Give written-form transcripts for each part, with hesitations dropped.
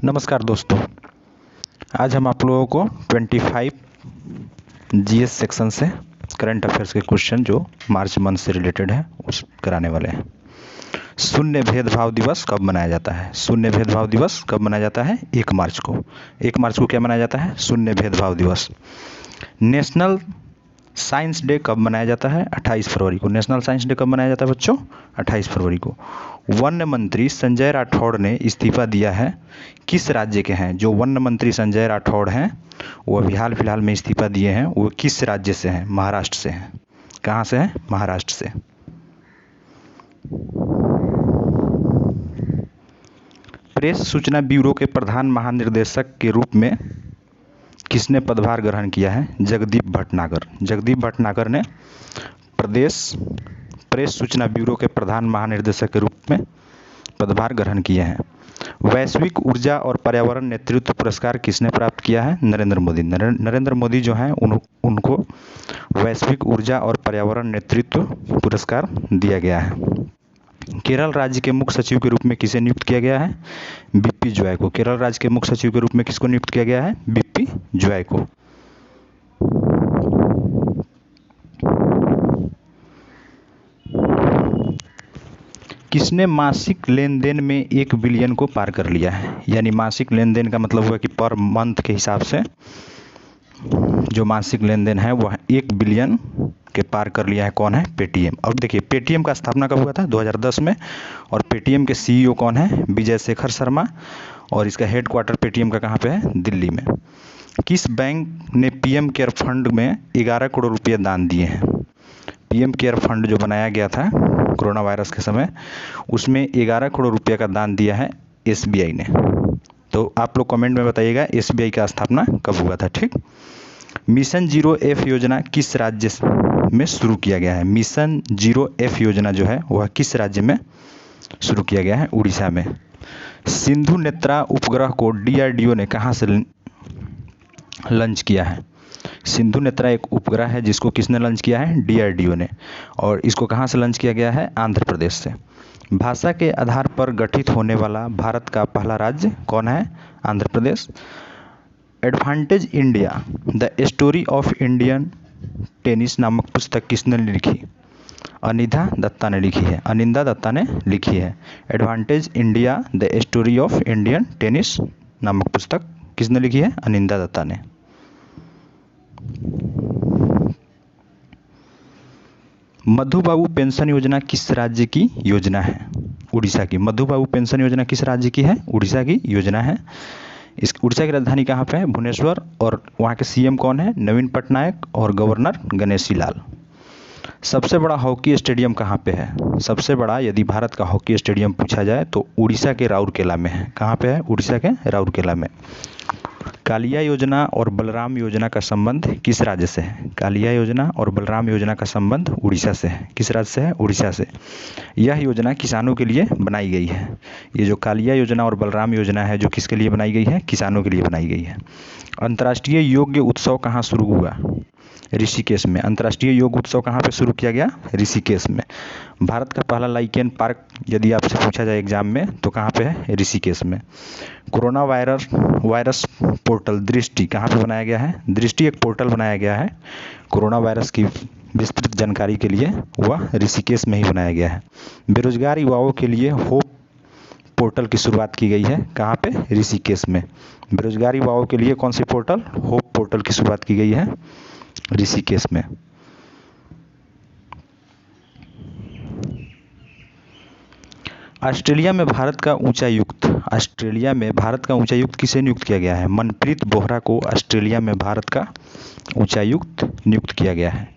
नमस्कार दोस्तों, आज हम आप लोगों को 25 जीएस सेक्शन से करंट अफेयर्स के क्वेश्चन जो मार्च मंथ से रिलेटेड है उस कराने वाले हैं। शून्य भेदभाव दिवस कब मनाया जाता है? शून्य भेदभाव दिवस कब मनाया जाता है? 1 मार्च को। 1 मार्च को क्या मनाया जाता है? शून्य भेदभाव दिवस। नेशनल साइंस डे कब मनाया जाता है? 28 फरवरी को। नेशनल साइंस डे कब मनाया जाता है बच्चों? 28 फरवरी को। वन मंत्री संजय राठौड़ ने इस्तीफा दिया है, किस राज्य के हैं? जो वन मंत्री संजय राठौड़ हैं वो अभी हाल फिलहाल में इस्तीफा दिए हैं, वो किस राज्य से हैं? महाराष्ट्र से हैं। कहाँ से हैं? महाराष्ट्र से। प्रेस सूचना ब्यूरो के प्रधान महानिर्देशक के रूप में किसने पदभार ग्रहण किया है? जगदीप भटनागर। जगदीप भटनागर ने प्रेस सूचना ब्यूरो के प्रधान महानिर्देशक के रूप में पदभार ग्रहण किए हैं। वैश्विक ऊर्जा और पर्यावरण नेतृत्व पुरस्कार किसने प्राप्त किया है? नरेंद्र मोदी। नरेंद्र मोदी जो हैं उनको वैश्विक ऊर्जा और पर्यावरण नेतृत्व पुरस्कार दिया गया है। केरल राज्य के मुख्य सचिव के रूप में किसे नियुक्त किया गया है? बीपी जॉय को। केरल राज्य के मुख्य सचिव के रूप में किसको नियुक्त किया गया है? बीपी जॉय को। किसने मासिक लेन देन में 1 बिलियन को पार कर लिया है? यानी मासिक लेन देन का मतलब हुआ कि पर मंथ के हिसाब से जो मासिक लेन देन है वह 1 बिलियन के पार कर लिया है। कौन है? पेटीएम। अब देखिए पेटीएम का स्थापना कब हुआ था? 2010 में। और पेटीएम के सीईओ कौन है? विजय शेखर शर्मा। और इसका हेडक्वार्टर पेटीएम का कहाँ पे है? दिल्ली में। किस बैंक ने पीएम केयर फंड में 11 करोड़ रुपये दान दिए हैं? पीएम केयर फंड जो बनाया गया था कोरोना वायरस के समय, उसमें 11 करोड़ रुपये का दान दिया है एसबीआई ने। तो आप लोग कमेंट में बताइएगा एसबीआई का स्थापना कब हुआ था। ठीक। मिशन 0F योजना किस राज्य में शुरू किया गया है? मिशन 0F योजना जो है वह किस राज्य में शुरू किया गया है? उड़ीसा में। सिंधु नेत्रा उपग्रह को डीआरडीओ ने कहाँ से लॉन्च किया है? सिंधु नेत्रा एक उपग्रह है जिसको किसने लॉन्च किया है? डीआरडीओ ने। और इसको कहाँ से लॉन्च किया गया है? आंध्र प्रदेश से। भाषा के आधार पर गठित होने वाला भारत का पहला राज्य कौन है? Andhra Pradesh. Advantage India the story of Indian tennis नामक पुस्तक किसने लिखी? अनिधा दत्ता ने लिखी है। अनिंदा दत्ता ने लिखी है। Advantage India the story of Indian tennis नामक पुस्तक किसने लिखी है? अनिंदा दत्ता ने। मधुबाबू पेंशन योजना किस राज्य की योजना है? उड़ीसा की। मधुबाबू पेंशन योजना किस राज्य की है? उड़ीसा की योजना है। इस उड़ीसा की राजधानी कहाँ पे है? भुवनेश्वर। और वहाँ के सीएम कौन है? नवीन पटनायक। और गवर्नर गणेशी लाल। सबसे बड़ा हॉकी स्टेडियम कहाँ पे है? सबसे बड़ा यदि भारत का हॉकी स्टेडियम पूछा जाए तो उड़ीसा के राउरकेला में है। कहाँ पे है? उड़ीसा के राउरकेला में। कालिया योजना और बलराम योजना का संबंध किस राज्य से है? कालिया योजना और बलराम योजना का संबंध उड़ीसा से है। किस राज्य से है? उड़ीसा से। यह योजना किसानों के लिए बनाई गई है। ये जो कालिया योजना और बलराम योजना है जो किसके लिए बनाई गई है? किसानों के लिए बनाई गई है। अंतर्राष्ट्रीय योग उत्सव कहाँ शुरू हुआ? ऋषिकेश में। अंतर्राष्ट्रीय योग उत्सव कहाँ पे शुरू किया गया? ऋषिकेश में। भारत का पहला लाइकेन पार्क यदि आपसे पूछा जाए एग्जाम में तो कहाँ पे है? ऋषिकेश में। कोरोना वायरस पोर्टल दृष्टि कहाँ पे बनाया गया है? दृष्टि एक पोर्टल बनाया गया है कोरोना वायरस की विस्तृत जानकारी के लिए, वह ऋषिकेश में ही बनाया गया है। बेरोजगार युवाओं के लिए होप पोर्टल की शुरुआत की गई है। कहाँ पे? ऋषिकेश में। बेरोजगार युवाओं के लिए कौन सी पोर्टल? होप पोर्टल की शुरुआत की गई है ऋषिकेश में। ऑस्ट्रेलिया में भारत का उच्चायुक्त किसे नियुक्त किया गया है? मनप्रीत बोहरा को ऑस्ट्रेलिया में भारत का उच्चायुक्त नियुक्त किया गया है।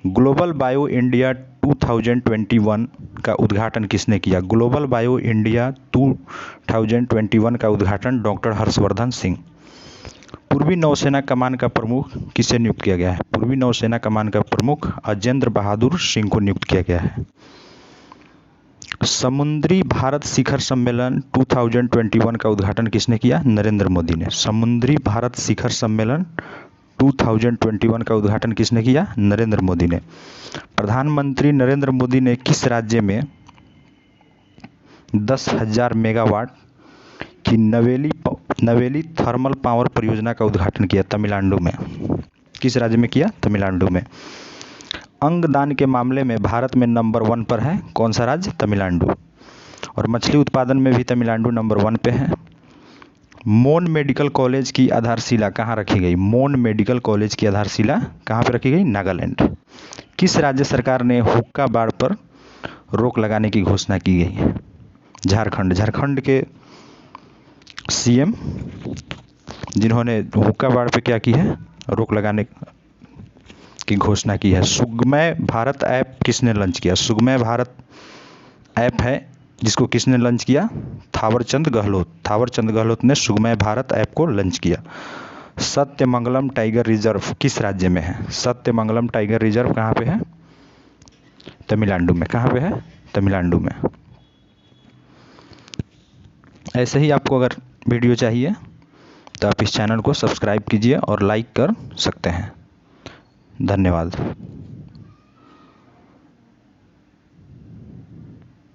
ग्लोबल बायो इंडिया 2021 का उद्घाटन किसने किया? ग्लोबल बायो इंडिया 2021 का उद्घाटन डॉक्टर हर्षवर्धन सिंह। पूर्वी नौसेना कमान का प्रमुख किसे नियुक्त किया गया है? पूर्वी नौसेना कमान का प्रमुख अजेंद्र बहादुर सिंह को नियुक्त किया गया है। समुद्री भारत शिखर सम्मेलन 2021 का उद्घाटन किसने किया? नरेंद्र मोदी ने। समुद्री भारत शिखर सम्मेलन 2021 का उद्घाटन किसने किया? नरेंद्र मोदी ने। प्रधानमंत्री नरेंद्र मोदी ने किस राज्य में 10,000 मेगावाट की नवेली नवेली थर्मल पावर परियोजना का उद्घाटन किया तमिलनाडु में। किस राज्य में किया? तमिलनाडु में। अंगदान के मामले में भारत में नंबर 1 पर है कौन सा राज्य? तमिलनाडु। और मछली उत्पादन में भी तमिलनाडु नंबर 1 पे है। मोन मेडिकल कॉलेज की आधारशिला कहाँ रखी गई? मोन मेडिकल कॉलेज की आधारशिला कहाँ पर रखी गई? नागालैंड। किस राज्य सरकार ने हुक्का बार पर रोक लगाने की घोषणा की गई है? झारखंड। झारखंड के सीएम जिन्होंने हुक्का बार पे क्या की है? रोक लगाने की घोषणा की है। सुगमय भारत ऐप किसने लॉन्च किया? सुगमय भारत ऐप है जिसको किसने लॉन्च किया? थावरचंद गहलोत। थावरचंद गहलोत ने सुगमय भारत ऐप को लॉन्च किया। सत्यमंगलम टाइगर रिजर्व किस राज्य में है? सत्यमंगलम टाइगर रिजर्व कहाँ पे है? तमिलनाडु में। कहाँ पे है? तमिलनाडु में। ऐसे ही आपको अगर वीडियो चाहिए तो आप इस चैनल को सब्सक्राइब कीजिए और लाइक कर सकते हैं। धन्यवाद।